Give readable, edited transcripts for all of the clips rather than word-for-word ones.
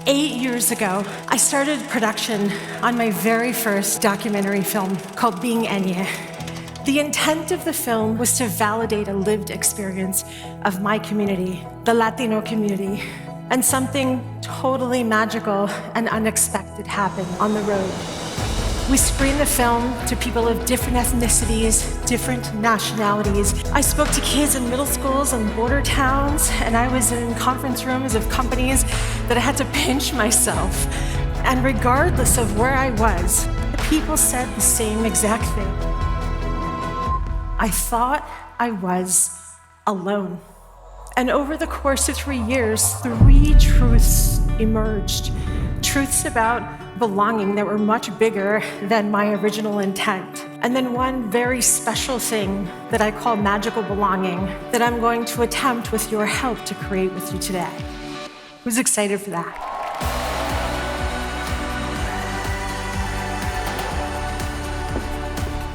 8 years ago, I started production on my very first documentary film called Being Enya. The intent of the film was to validate a lived experience of my community, the Latino community, and something totally magical and unexpected happened on the road. We screened the film to people of different ethnicities, different nationalities. I spoke to kids in middle schools and border towns, and I was in conference rooms of companies that I had to pinch myself. And regardless of where I was, the people said the same exact thing. I thought I was alone. And over the course of 3 years, 3 truths emerged. Truths about belonging that were much bigger than my original intent. And then one very special thing that I call magical belonging that I'm going to attempt with your help to create with you today. Who's excited for that?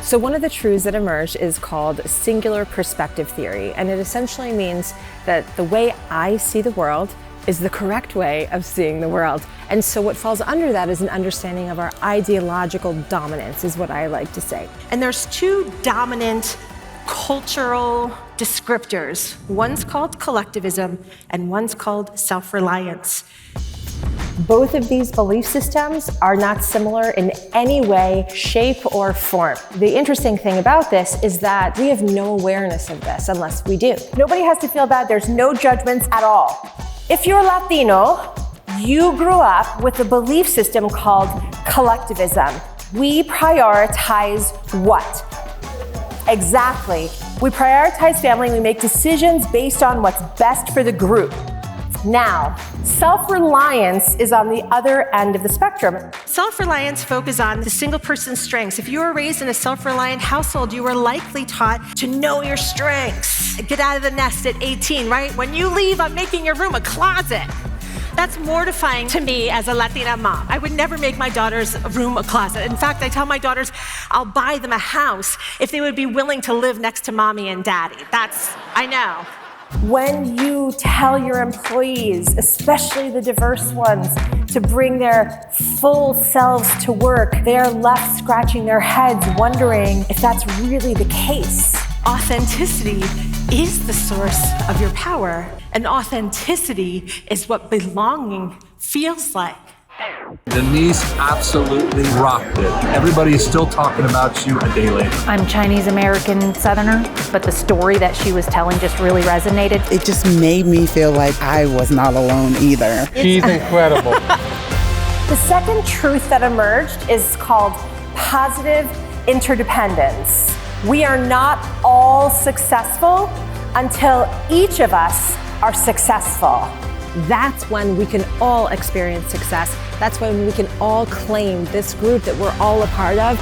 So one of the truths that emerged is called singular perspective theory, and it essentially means that the way I see the world is the correct way of seeing the world. And so what falls under that is an understanding of our ideological dominance, is what I like to say. And there's 2 dominant cultural descriptors. One's called collectivism and one's called self-reliance. Both of these belief systems are not similar in any way, shape, or form. The interesting thing about this is that we have no awareness of this unless we do. Nobody has to feel bad. There's no judgments at all. If you're Latino, you grew up with a belief system called collectivism. We prioritize what? Exactly. We prioritize family. We make decisions based on what's best for the group. Now, self-reliance is on the other end of the spectrum. Self-reliance focuses on the single person's strengths. If you were raised in a self-reliant household, you were likely taught to know your strengths. Get out of the nest at 18, right? When you leave, I'm making your room a closet. That's mortifying to me as a Latina mom. I would never make my daughter's room a closet. In fact, I tell my daughters I'll buy them a house if they would be willing to live next to mommy and daddy. I know. When you tell your employees, especially the diverse ones, to bring their full selves to work, they're left scratching their heads wondering if that's really the case. Authenticity is the source of your power, and authenticity is what belonging feels like. Denise absolutely rocked it. Everybody is still talking about you a day later. I'm Chinese American Southerner, but the story that she was telling just really resonated. It just made me feel like I was not alone either. She's incredible. The second truth that emerged is called positive interdependence. We are not all successful until each of us are successful. That's when we can all experience success. That's when we can all claim this group that we're all a part of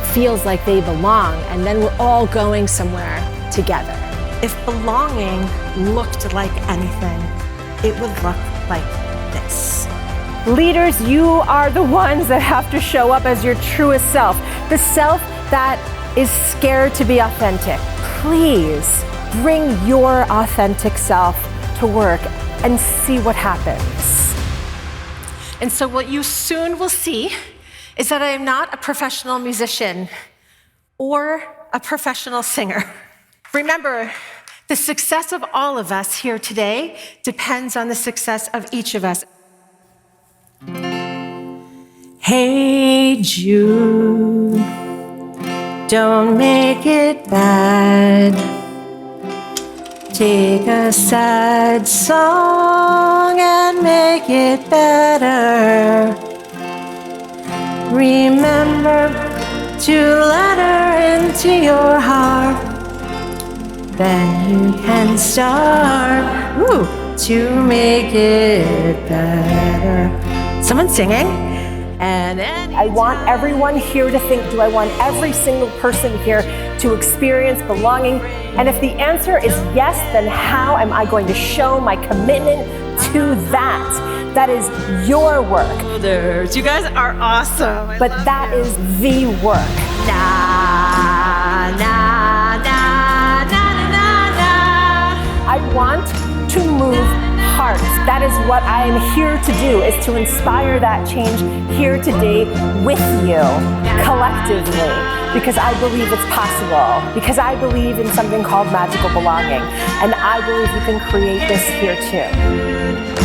feels like they belong, and then we're all going somewhere together. If belonging looked like anything, it would look like this. Leaders, you are the ones that have to show up as your truest self, the self that is scared to be authentic. Please bring your authentic self to work and see what happens. And so what you soon will see is that I am not a professional musician or a professional singer. Remember, the success of all of us here today depends on the success of each of us. Hey Jude, don't make it bad. Take a sad song and make it better. Remember to let her into your heart. Then you can start to make it better. Someone singing? I want everyone here to think, do I want every single person here to experience belonging? And if the answer is yes, then how am I going to show my commitment to that? That is your work. You guys are awesome. But that is the work. Na, na, na, na, na, na, na. I want to move part. That is what I am here to do, is to inspire that change here today with you, collectively, because I believe it's possible, because I believe in something called magical belonging, and I believe you can create this here too.